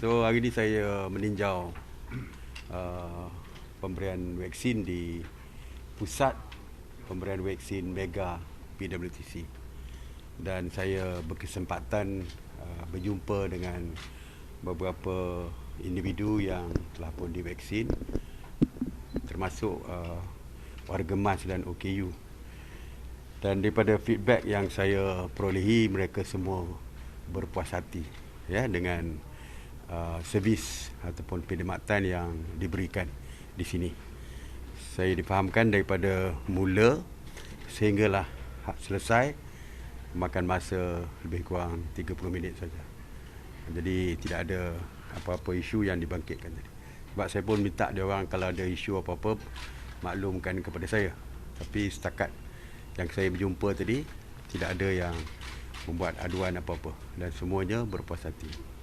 So hari ini saya meninjau pemberian vaksin di pusat pemberian vaksin Mega PWTC, dan saya berkesempatan berjumpa dengan beberapa individu yang telah pun divaksin, termasuk warga MAS dan OKU. Dan daripada feedback yang saya perolehi, mereka semua berpuas hati ya dengan servis ataupun perkhidmatan yang diberikan di sini. Saya difahamkan daripada mula sehinggalah selesai makan masa lebih kurang 30 minit saja. Jadi tidak ada apa-apa isu yang dibangkitkan tadi. Sebab saya pun minta dia orang kalau ada isu apa-apa maklumkan kepada saya. Tapi setakat yang saya berjumpa tadi tidak ada yang membuat aduan apa-apa dan semuanya berpuas hati.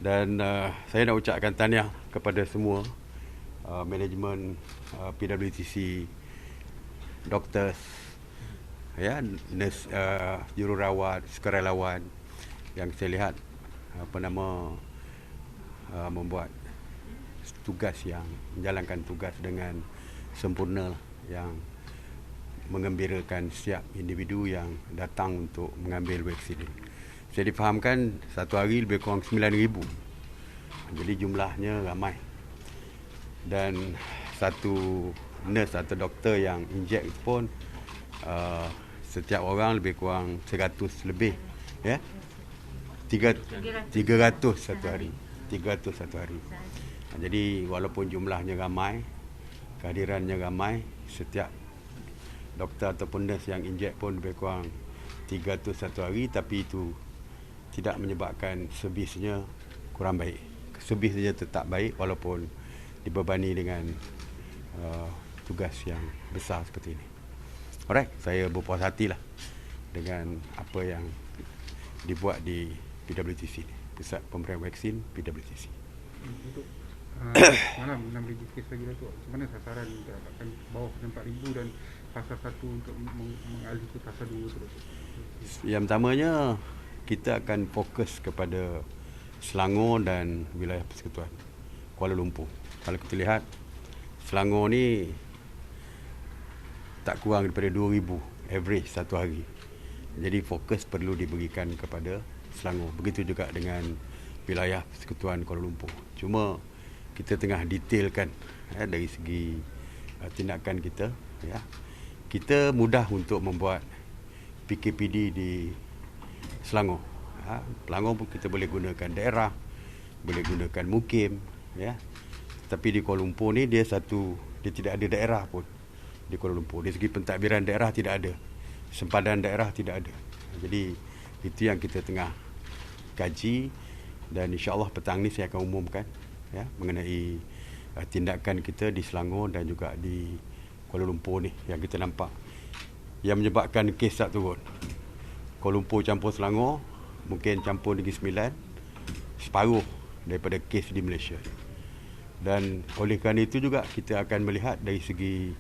Dan saya nak ucapkan tahniah kepada semua manajemen PWTC, doktor, ya, nurse, jururawat, sukarelawan yang saya lihat membuat tugas yang menjalankan tugas dengan sempurna, yang mengembirakan setiap individu yang datang untuk mengambil vaksin ini. Saya difahamkan satu hari lebih kurang 9,000. Jadi jumlahnya ramai. Dan satu nurse atau doktor yang injek pun setiap orang lebih kurang 100 lebih, ya. 300 satu hari. 300 satu hari. Jadi walaupun jumlahnya ramai, kehadirannya ramai, setiap doktor ataupun nurse yang injek pun lebih kurang 300 satu hari, tapi itu tidak menyebabkan servisnya kurang baik. Servisnya tetap baik walaupun dibebani dengan tugas yang besar seperti ini. Alright, saya berpuas hatilah dengan apa yang dibuat di PWTC, Pusat Pemberian Vaksin PWTC. Untuk malam 6,000 kes lagi tu, macam mana sasaran untuk dapatkan bawah 4,000 dan fasa 1 untuk mengalih ke fasa 2 tu? Yang pertamanya, kita akan fokus kepada Selangor dan wilayah Persekutuan Kuala Lumpur. Kalau kita lihat, Selangor ni tak kurang daripada 2,000 average satu hari. Jadi fokus perlu diberikan kepada Selangor. Begitu juga dengan wilayah Persekutuan Kuala Lumpur. Cuma kita tengah detailkan dari segi tindakan kita. Ya. Kita mudah untuk membuat PKPD di Selangor. Selangor pun kita boleh gunakan daerah, boleh gunakan mukim, ya. Tapi di Kuala Lumpur ni dia tidak ada daerah pun di Kuala Lumpur. Dari segi pentadbiran daerah tidak ada, sempadan daerah tidak ada. Jadi itu yang kita tengah kaji, dan insya-Allah petang ni saya akan umumkan ya mengenai tindakan kita di Selangor dan juga di Kuala Lumpur ni yang kita nampak yang menyebabkan kes tak turun. Kuala Lumpur campur Selangor, mungkin campur Negeri Sembilan, separuh daripada kes di Malaysia. Dan oleh kerana itu juga kita akan melihat dari segi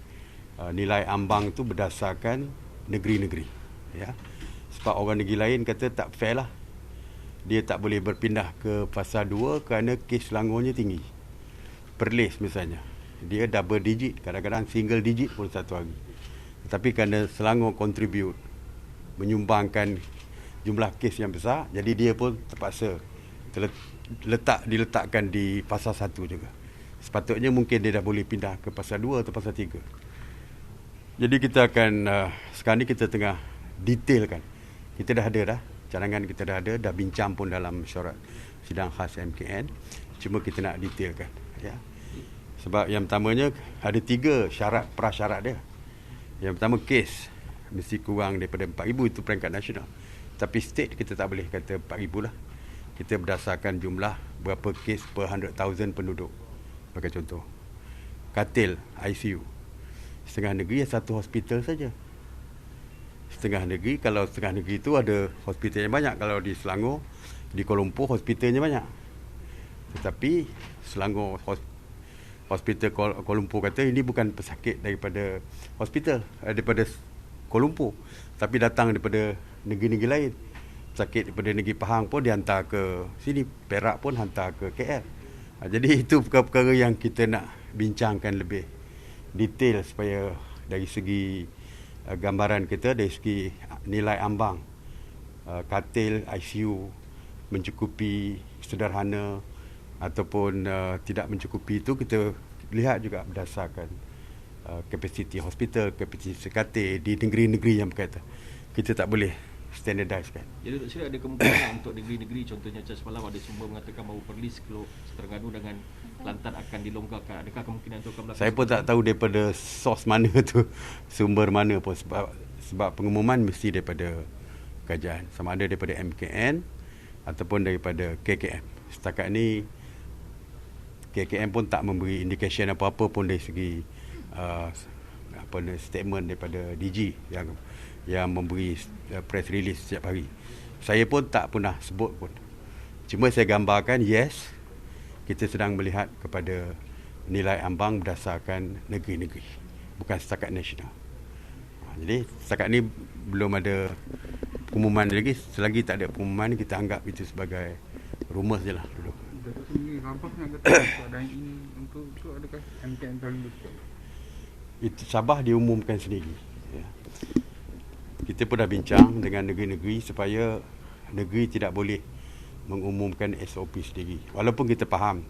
nilai ambang itu berdasarkan negeri-negeri, ya. Sebab orang negeri lain kata tak fair lah, dia tak boleh berpindah ke fasa 2 kerana kes Selangornya tinggi. Perlis misalnya, dia double digit, kadang-kadang single digit pun satu hari. Tetapi kerana Selangor contribute, menyumbangkan jumlah kes yang besar, jadi dia pun terpaksa diletakkan di fasa 1 juga. Sepatutnya mungkin dia dah boleh pindah ke fasa 2 atau fasa 3. Jadi kita akan sekarang ni kita tengah detailkan. Kita dah ada cadangan, kita dah bincang pun dalam syarat sidang khas MKN. Cuma kita nak detailkan, ya. Sebab yang pertamanya ada 3 prasyarat dia. Yang pertama, kes mesti kurang daripada 4,000, itu peringkat nasional. Tapi state kita tak boleh kata 4,000 lah. Kita berdasarkan jumlah berapa kes per 100,000 penduduk. Bagi contoh, katil ICU setengah negeri satu hospital saja. Setengah negeri, kalau setengah negeri itu ada hospital yang banyak. Kalau di Selangor, di Kuala Lumpur hospitalnya banyak. Tetapi Selangor hospital Kuala Lumpur kata ini bukan pesakit daripada hospital, daripada Kuala Lumpur, tapi datang daripada negeri-negeri lain. sakit daripada negeri Pahang pun dihantar ke sini, Perak pun hantar ke KL. Jadi itu perkara-perkara yang kita nak bincangkan lebih detail supaya dari segi gambaran kita, dari segi nilai ambang katil ICU mencukupi sederhana ataupun tidak mencukupi, itu kita lihat juga berdasarkan kapasiti hospital, kapasiti katil di negeri-negeri yang berkaitan. Kita tak boleh standardize kan. Jadi Dr. Sri, ada kemungkinan untuk negeri-negeri, contohnya macam semalam ada sumber mengatakan bahawa Perlis kalau Terengganu dengan Kelantan akan dilonggarkan. Adakah kemungkinan itu akan berlaku? Saya pun tak tahu daripada sos mana tu, sumber mana pun, sebab pengumuman mesti daripada kerajaan, sama ada daripada MKN ataupun daripada KKM. Setakat ni KKM pun tak memberi indication apa-apa pun dari segi statement daripada DG yang memberi press release setiap hari. Saya pun tak pernah sebut pun. Cuma saya gambarkan, yes, kita sedang melihat kepada nilai ambang berdasarkan negeri-negeri, bukan setakat nasional. Jadi setakat ni belum ada pengumuman lagi. Selagi tak ada pengumuman, kita anggap itu sebagai rumours je lah dulu. Datuk Sri, nampaknya kata keadaan ini untuk adakah MKN terlibat? Itu Sabah diumumkan sendiri. Ya. Kita pun dah bincang dengan negeri-negeri supaya negeri tidak boleh mengumumkan SOP sendiri. Walaupun kita faham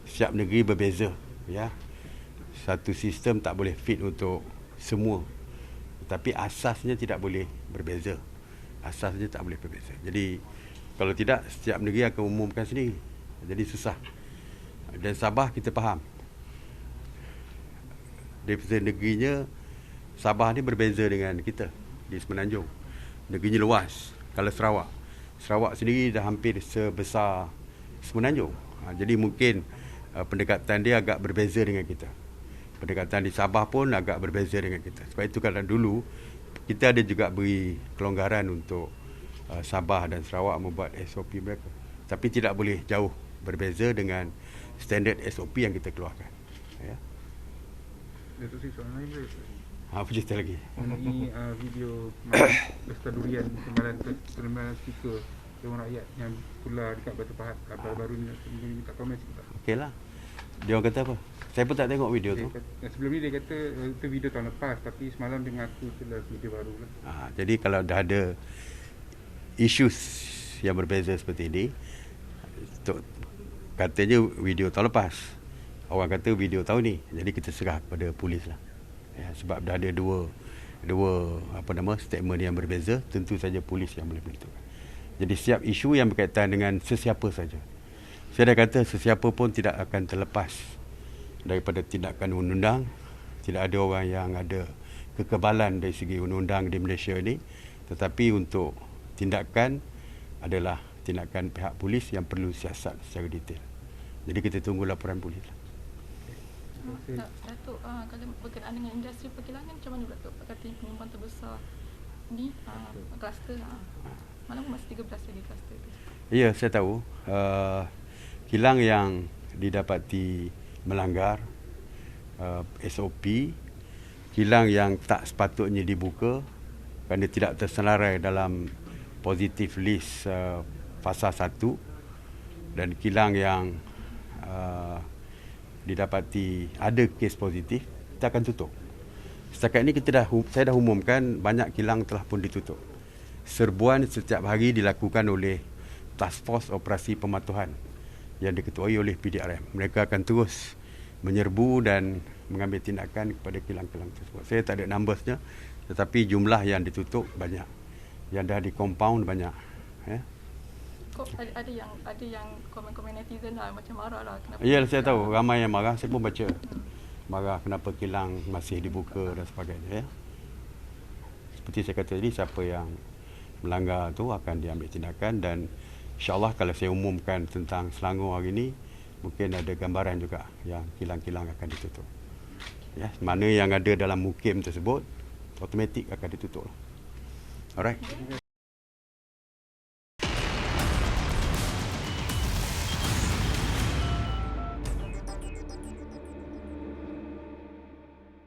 setiap negeri berbeza, ya. Satu sistem tak boleh fit untuk semua. Tapi asasnya tidak boleh berbeza. Asasnya tak boleh berbeza. Jadi kalau tidak, setiap negeri akan umumkan sendiri. Jadi susah. Dan Sabah kita faham. Daripada negerinya, Sabah ni berbeza dengan kita di Semenanjung. Negerinya luas. Kalau Sarawak sendiri dah hampir sebesar Semenanjung. Jadi mungkin pendekatan dia agak berbeza dengan kita. Pendekatan di Sabah pun agak berbeza dengan kita. Sebab itu kalau dulu kita ada juga beri kelonggaran untuk Sabah dan Sarawak membuat SOP mereka. Tapi tidak boleh jauh berbeza dengan standard SOP yang kita keluarkan. Ya. Datuk Sri, soalan lain boleh? Apa cerita lagi? Mengenai video Pesta Durian Kelembagaan Speaker Dewan Rakyat yang tular dekat Batu Pahat baru-baru ni, mungkin minta komen sikit tak? Okeylah. Dia orang kata apa? Saya pun tak tengok video tu. Sebelum ni dia kata itu video tahun lepas, tapi semalam dia mengaku tular video baru lah. Jadi kalau dah ada isu yang berbeza seperti ini, katanya video tahun lepas, orang kata video tahun ni, jadi kita serah kepada polis lah. Ya, sebab dah ada dua statement yang berbeza, tentu saja polis yang boleh menentukan. Jadi setiap isu yang berkaitan dengan sesiapa saja, saya dah kata sesiapa pun tidak akan terlepas daripada tindakan undang-undang. Tidak ada orang yang ada kekebalan dari segi undang-undang di Malaysia ini, tetapi untuk tindakan adalah tindakan pihak polis yang perlu siasat secara detail. Jadi kita tunggu laporan polis lah. Datuk, kalau berkenaan dengan industri perkilangan, macam mana Datuk? Kata penyumbang terbesar ni kluster, malam masih 13 lagi kluster tu. Ya, saya tahu. Kilang yang didapati melanggar SOP, kilang yang tak sepatutnya dibuka kerana tidak terselarai dalam positif list fasa 1, dan kilang yang didapati ada kes positif, kita akan tutup. Setakat ini saya dah umumkan banyak kilang telah pun ditutup. Serbuan setiap hari dilakukan oleh Task Force Operasi Pematuhan yang diketuai oleh PDRM. Mereka akan terus menyerbu dan mengambil tindakan kepada kilang-kilang tersebut. Saya tak ada numbersnya, tetapi jumlah yang ditutup banyak, yang dah di compound banyak. Ya. Kok ada yang komen-komen netizen lah, macam marah lah. Kenapa? Ya, saya tahu ramai yang marah. Saya pun baca marah kenapa kilang masih dibuka dan sebagainya. Ya. Seperti saya kata tadi, siapa yang melanggar tu akan diambil tindakan, dan insyaAllah kalau saya umumkan tentang Selangor hari ini, mungkin ada gambaran juga yang kilang-kilang akan ditutup. Ya, mana yang ada dalam mukim tersebut automatik akan ditutup. Alright.